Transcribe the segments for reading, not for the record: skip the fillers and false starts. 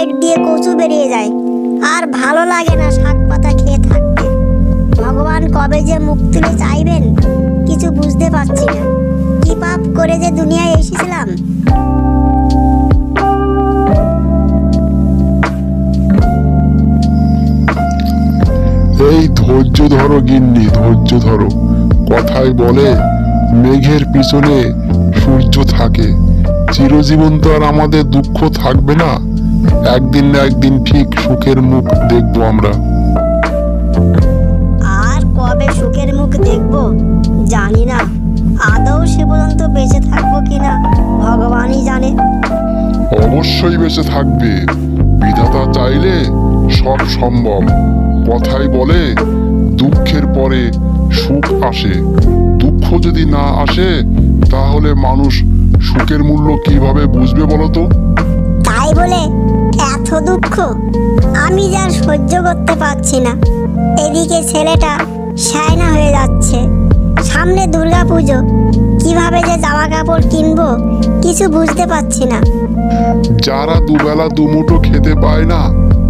পেট দিয়ে কচু বেরিয়ে যায়, আর ভালো লাগে না শাক পাতা খেয়ে থাকতে। ভগবান কবে যে মুখ তুলে চাইবেন কিছু বুঝতে পারছি না। কি পাপ করে যে দুনিয়ায় এসেছিলাম। এই ধৈর্য ধরো গিন্নি, ধৈর্য ধরো। কথায় বলে মেঘের পিছনে সূর্য থাকে। চিরজীবন তো আর আমাদের দুঃখ থাকবে না। একদিন না একদিন ঠিক সুখের মুখ দেখবো আমরা। আর কবে সুখের মুখ দেখবো জানি না। আদৌ সে পর্যন্ত বেঁচে থাকবো কিনা ভগবানই জানে। অবশ্যই বেঁচে থাকবে। বিধাতা চাইলে সব সম্ভব। কথাই বলে দুঃখের পরে সুখ আসে। দুঃখ যদি না আসে তাহলে মানুষ সুখের মূল্য কিভাবে বুঝবে বলো তো? তাই বলে এত দুঃখ আমি যা সহ্য করতে পারছি না। এদিকে ছেলেটা শায়না হয়ে যাচ্ছে, সামনে দুর্গা পুজো, কিভাবে যে জামা কাপড় কিনবো কিছু বুঝতে পারছি না। যারা দুবেলা দুমুঠো খেতে পায় না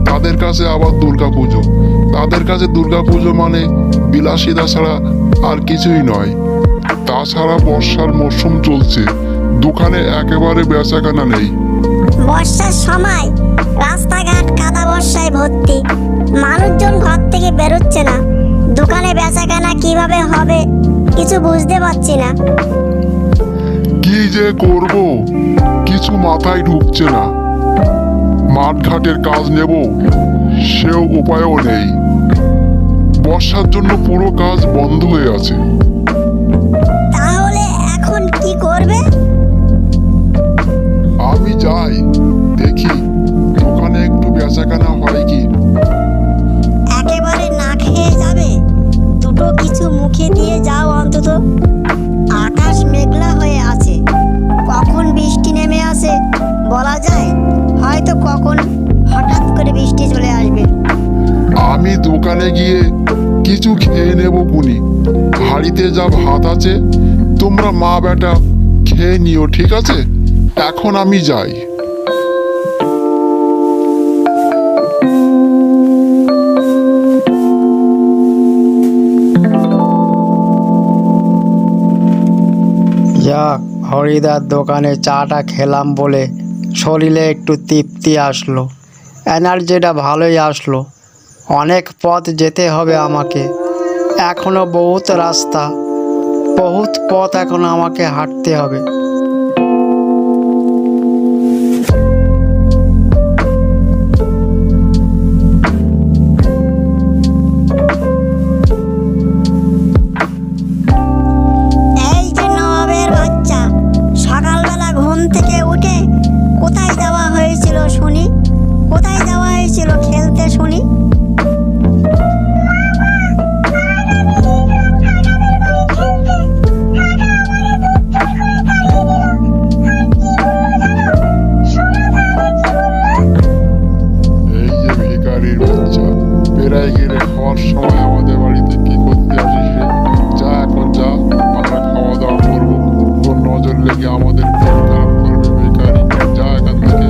তাদের কাছে আবার দুর্গা পুজো। তাদের কাছে দুর্গা পুজো মানে বিলাসিতা ছাড়া আর কিছুই নয়। তাছাড়া বর্ষার মরশুম চলছে, দোকানে একেবারে বেচাকেনা নেই। বর্ষার সময় রাস্তাঘাট কাদা বর্ষায় ভর্তি, মানুষজন ঘর থেকে বেরোচ্ছে না। দোকানে বেচাকেনা কিভাবে হবে কিছু বুঝতে পারছি না। কি যে করব কিছু মাথায় ঢুকছে না। মাঠঘাটের কাজ নেব সেও উপায়ও নেই। বর্ষার জন্য পুরো কাজ বন্ধ হয়ে আছে। তাহলে এখন কি করবে? আমি যাই দেখি দোকানে একটু বেচাকেনা হয় কি। একেবারে না খেয়ে যাবে? দুটো কিছু মুখে দিয়ে যাও অন্তত। আকাশ মেঘলা হয়ে আছে, কখন বৃষ্টি নেমে আসে বলা যায়। হয়তো কখন হঠাৎ করে বৃষ্টি চলে আসবে। আমি দোকানে গিয়ে কিছু খেয়ে নেব কুনি। হাড়িতে যা ভাত আছে তোমরা মা বেটা খেয়ে নিও, ঠিক আছে? এখন আমি যাই। যাক, হরিদার দোকানে চাটা খেলাম বলে শরীরে একটু তৃপ্তি আসলো, এনার্জিটা ভালোই আসলো। অনেক পথ যেতে হবে আমাকে, এখনো বহুত রাস্তা, বহুত পথ এখনো আমাকে হাঁটতে হবে। এই যে নবাবের বাচ্চা, সকালবেলা ঘুম থেকে উঠে কোথায় যাওয়া হয়েছিল শুনি? কোথায় যাওয়া হয়েছিল খেলতে শুনি? এই যে ভিখারির বাচ্চা, বেড়াই গেলে খাওয়ার সময় আমাদের বাড়িতে কি করতে আসিস রে? যা এখন যা, আমরা খাওয়া দাওয়া করবো। তোর নজর লেগে আমাদের পেট খারাপ করবে ভিখারি। যা এখান থেকে।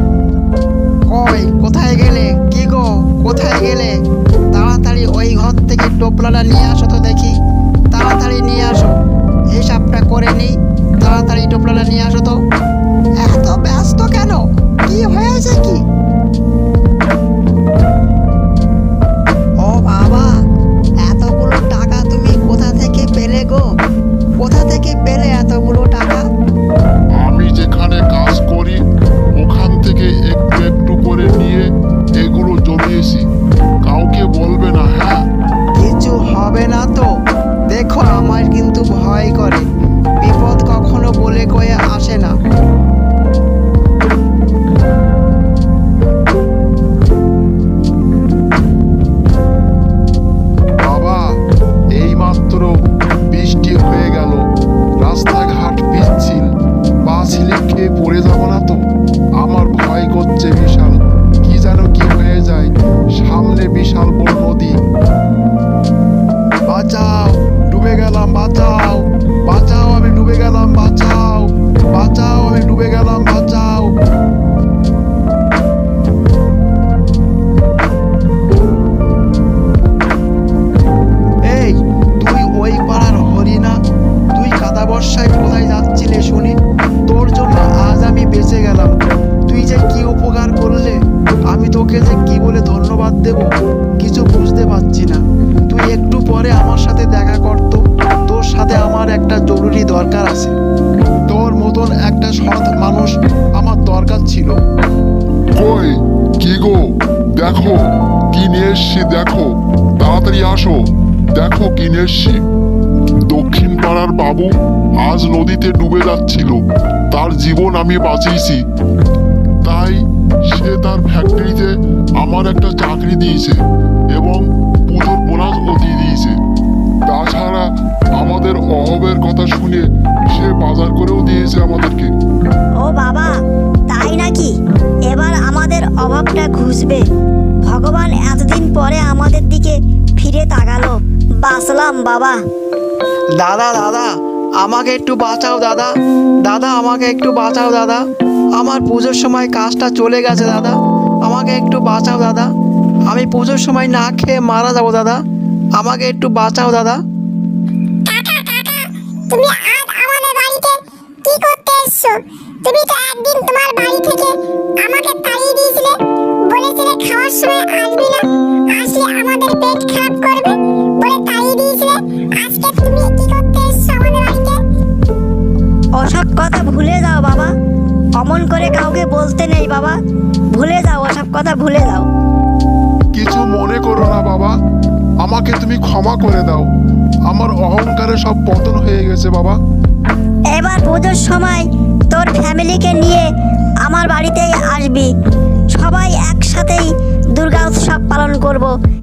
ওই কোথায় গেলে? কি গো, কোথায় গেলে? তাড়াতাড়ি ওই ঘর থেকে টোপলাটা নিয়ে আসো তো দেখি। তাড়াতাড়ি নিয়ে আসো, হিসাবটা করে নিই। তাড়াতাড়ি টোপলাটা নিয়ে আসো তো। এত ব্যস্ত কেন? কি হয়েছে কি? ও বাবা, এতগুলো টাকা তুমি কোথা থেকে পেলে গো? কোথা থেকে পেলে এতগুলো টাকা? আমি যেখানে কাজ করি ওখান থেকে একটু একটু করে নিয়ে এগুলো জমিয়েছি। কাউকে বলবে না, হ্যাঁ? কিছু হবে না তো? দেখো, আমার কিন্তু ভয় করে। বিপদ কখনো বলে কয়ে আসে না। বাবা, এইমাত্র বৃষ্টি হয়ে গেল, রাস্তাঘাট পিচ্ছিল, পা স্লিপ খেয়ে পড়ে যাব না তো? আমার ভয় করছে বিশাল। কি যেন কি হয়ে যায়, সামনে বিশাল বড় নদী। বাঁচাও, ডুবে গেলাম, বাঁচাও, বাঁচাও, আমি ডুবে গেলাম, বাঁচাও, বাঁচাও, আমি ডুবে গেলাম, বাঁচাও। খাবার দেব কিছু বুঝতে পারছি না। তুই একটু পরে আমার সাথে দেখা করতো, তোর সাথে আমার একটা জরুরি দরকার আছে। তোর মতন একটা সৎ মানুষ আমার দরকার ছিল। কই কি গো, দেখো কি নিয়ে এসছি, দেখো তাড়াতাড়ি আসো, দেখো কি নিয়ে এসছি। দক্ষিণ পাড়ার বাবু আজ নদীতে ডুবে যাচ্ছিল, তার জীবন আমি বাঁচিয়েছি, তাই সে তার ফ্যাক্টরিতে আমার একটা চাকরি দিয়েছে এবং পুজোর বোনাসও দিয়ে দিয়েছে। তাছাড়া আমাদের অভাবের কথা শুনে সে বাজার করেও দিয়েছে আমাদেরকে। ও বাবা, তাই নাকি? এবার আমাদের অভাবটা ঘুচবে। ভগবান এতদিন পরে আমাদের দিকে ফিরে তাকালো, বাঁচলাম বাবা। দাদা দাদা আমাকে একটু বাঁচাও দাদা, দাদা আমাকে একটু বাঁচাও দাদা, আমার পুজোর সময় কাজটা চলে গেছে দাদা, আমাকে একটু বাঁচাও দাদা, আমি পুজোর সময় না খেয়ে মারা যাবো দাদা, আমাকে একটু বাঁচাও দাদা। তুমি আজ আমাদের বাড়িতে কি করতে এসছো? তুমি তো একদিন তোমার বাড়ি থেকে আমাকে তাড়িয়ে দিয়েছিলে, বলেছিলে খাওয়ার সময় আসবে না, আসলে আমাদের পেট খারাপ করবে বলে তাড়িয়ে দিয়েছিলে। আজকে তুমি কি করতে এসছো আমাদের বাড়িতে? ওসব কথা ভুলে যাও বাবা, অমন করে কাউকে বলতে নেই বাবা, ভুলে যাও, ওসব কথা ভুলে যাও। কিছু মনে করো না বাবা, আমাকে তুমি ক্ষমা করে দাও, আমার অহংকারে সব পতন হয়ে গেছে বাবা। এবার পুজোর সময় তোর ফ্যামিলিকে নিয়ে আমার বাড়িতেই আসবি, সবাই একসাথেই দুর্গা উৎসব পালন করব।